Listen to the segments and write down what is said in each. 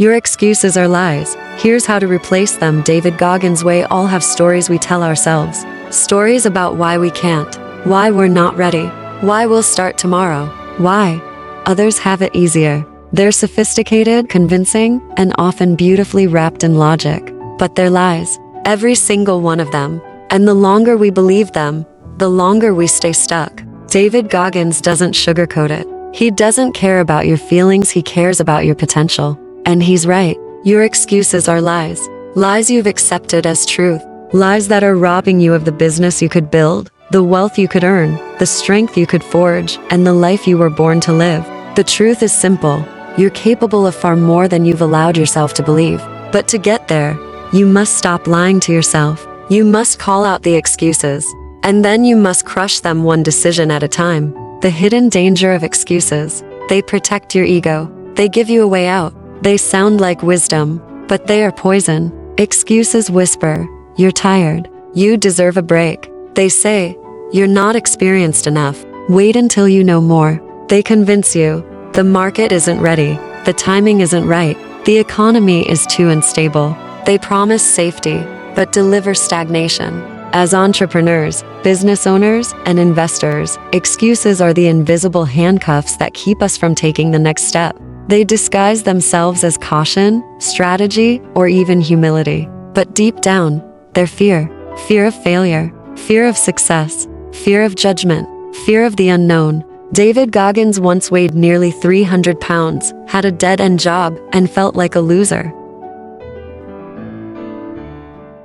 Your excuses are lies. Here's how to replace them. David Goggins way. All have stories we tell ourselves. Stories about why we can't, why we're not ready, why we'll start tomorrow, why others have it easier. They're sophisticated, convincing, and often beautifully wrapped in logic. But they're lies. Every single one of them. And the longer we believe them, the longer we stay stuck. David Goggins doesn't sugarcoat it. He doesn't care about your feelings, he cares about your potential. And he's right. Your excuses are lies. Lies you've accepted as truth. Lies that are robbing you of the business you could build, the wealth you could earn, the strength you could forge, and the life you were born to live. The truth is simple. You're capable of far more than you've allowed yourself to believe. But to get there, you must stop lying to yourself. You must call out the excuses. And then you must crush them one decision at a time. The hidden danger of excuses. They protect your ego. They give you a way out. They sound like wisdom, but they are poison. Excuses whisper, "You're tired. You deserve a break." They say, "You're not experienced enough. Wait until you know more." They convince you, the market isn't ready, the timing isn't right, the economy is too unstable. They promise safety, but deliver stagnation. As entrepreneurs, business owners, and investors, excuses are the invisible handcuffs that keep us from taking the next step. They disguise themselves as caution, strategy, or even humility. But deep down, they're fear. Fear of failure, fear of success, fear of judgment, fear of the unknown. David Goggins once weighed nearly 300 pounds, had a dead-end job, and felt like a loser.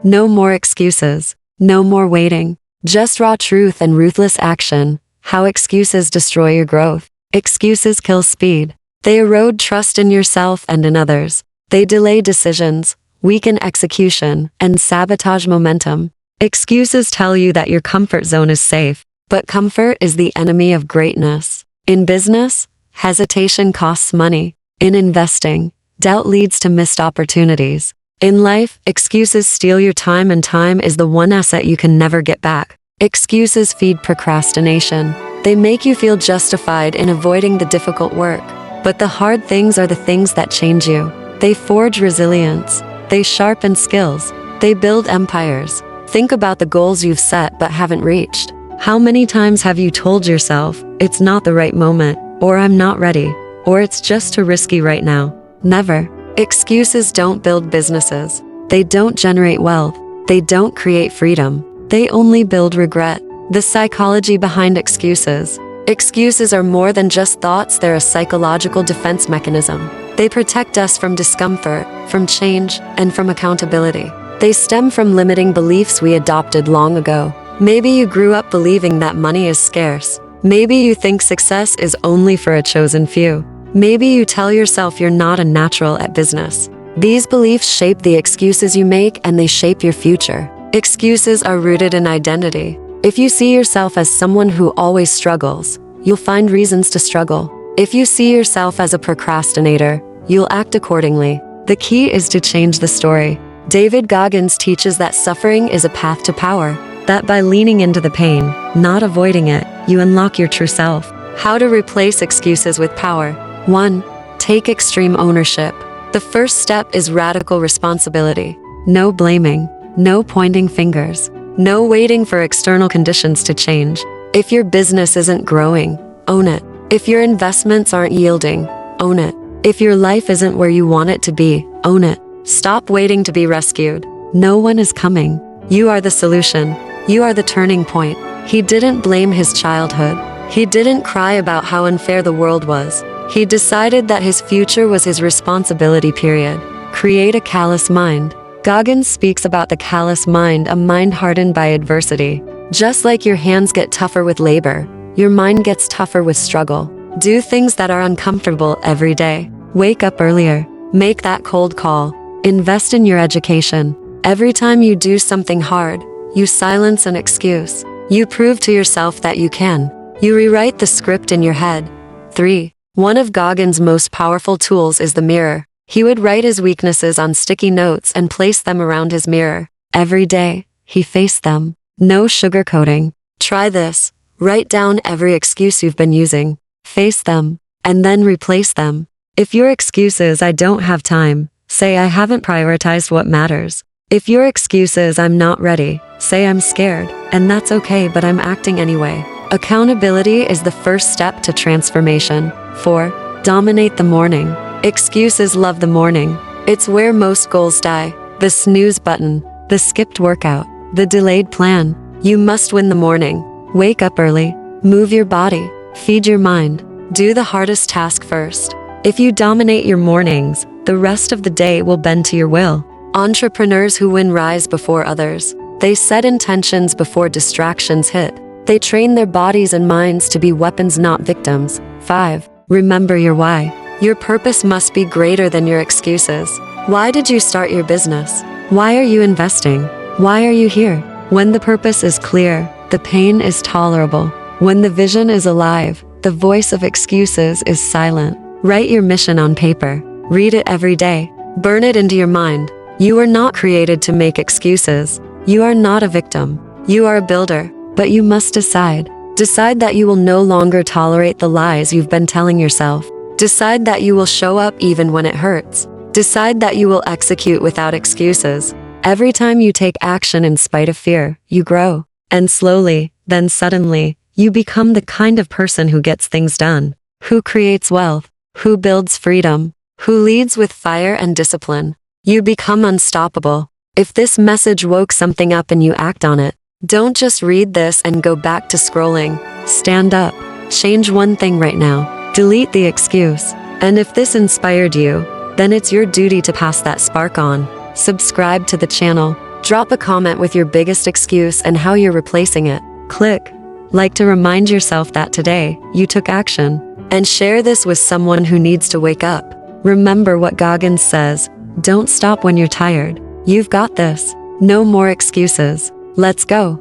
No more excuses. No more waiting. Just raw truth and ruthless action. How excuses destroy your growth. Excuses kill speed. They erode trust in yourself and in others. They delay decisions, weaken execution, and sabotage momentum. Excuses tell you that your comfort zone is safe, but comfort is the enemy of greatness. In business, hesitation costs money. In investing, doubt leads to missed opportunities. In life, excuses steal your time, and time is the one asset you can never get back. Excuses feed procrastination. They make you feel justified in avoiding the difficult work. But the hard things are the things that change you. They forge resilience. They sharpen skills. They build empires. Think about the goals you've set but haven't reached. How many times have you told yourself, "It's not the right moment," or "I'm not ready," or "It's just too risky right now"? Never. Excuses don't build businesses. They don't generate wealth. They don't create freedom. They only build regret. The psychology behind excuses. Excuses are more than just thoughts, they're a psychological defense mechanism. They protect us from discomfort, from change, and from accountability. They stem from limiting beliefs we adopted long ago. Maybe you grew up believing that money is scarce. Maybe you think success is only for a chosen few. Maybe you tell yourself you're not a natural at business. These beliefs shape the excuses you make, and they shape your future. Excuses are rooted in identity. If you see yourself as someone who always struggles, you'll find reasons to struggle. If you see yourself as a procrastinator, you'll act accordingly. The key is to change the story. David Goggins teaches that suffering is a path to power, that by leaning into the pain, not avoiding it, you unlock your true self. How to replace excuses with power. 1. Take extreme ownership. The first step is radical responsibility. No blaming, no pointing fingers, no waiting for external conditions to change. If your business isn't growing, own it. If your investments aren't yielding, own it. If your life isn't where you want it to be, own it. Stop waiting to be rescued. No one is coming. You are the solution. You are the turning point. He didn't blame his childhood. He didn't cry about how unfair the world was. He decided that his future was his responsibility, period. Create a callous mind. Goggins speaks about the callous mind, a mind hardened by adversity. Just like your hands get tougher with labor, your mind gets tougher with struggle. Do things that are uncomfortable every day. Wake up earlier. Make that cold call. Invest in your education. Every time you do something hard, you silence an excuse. You prove to yourself that you can. You rewrite the script in your head. 3. One of Goggins' most powerful tools is the mirror. He would write his weaknesses on sticky notes and place them around his mirror. Every day, he faced them. No sugarcoating. Try this. Write down every excuse you've been using. Face them, and then replace them. If your excuse is I don't have time, say I haven't prioritized what matters. If your excuse is I'm not ready, say I'm scared, and that's okay but I'm acting anyway. Accountability is the first step to transformation. 4. Dominate the morning. Excuses love the morning. It's where most goals die. The snooze button, the skipped workout, the delayed plan. You must win the morning. Wake up early, move your body, feed your mind. Do the hardest task first. If you dominate your mornings, the rest of the day will bend to your will. Entrepreneurs who win rise before others. They set intentions before distractions hit. They train their bodies and minds to be weapons, not victims. 5. Remember your why. Your purpose must be greater than your excuses. Why did you start your business? Why are you investing? Why are you here? When the purpose is clear, the pain is tolerable. When the vision is alive, the voice of excuses is silent. Write your mission on paper. Read it every day. Burn it into your mind. You are not created to make excuses. You are not a victim. You are a builder. But you must decide. Decide that you will no longer tolerate the lies you've been telling yourself. Decide that you will show up even when it hurts. Decide that you will execute without excuses. Every time you take action in spite of fear, you grow. And slowly, then suddenly, you become the kind of person who gets things done, who creates wealth, who builds freedom, who leads with fire and discipline. You become unstoppable. If this message woke something up and you act on it, don't just read this and go back to scrolling. Stand up. Change one thing right now. Delete the excuse. And if this inspired you, then it's your duty to pass that spark on. Subscribe to the channel. Drop a comment with your biggest excuse and how you're replacing it. Click like to remind yourself that today, you took action. And share this with someone who needs to wake up. Remember what Goggins says, don't stop when you're tired. You've got this. No more excuses. Let's go.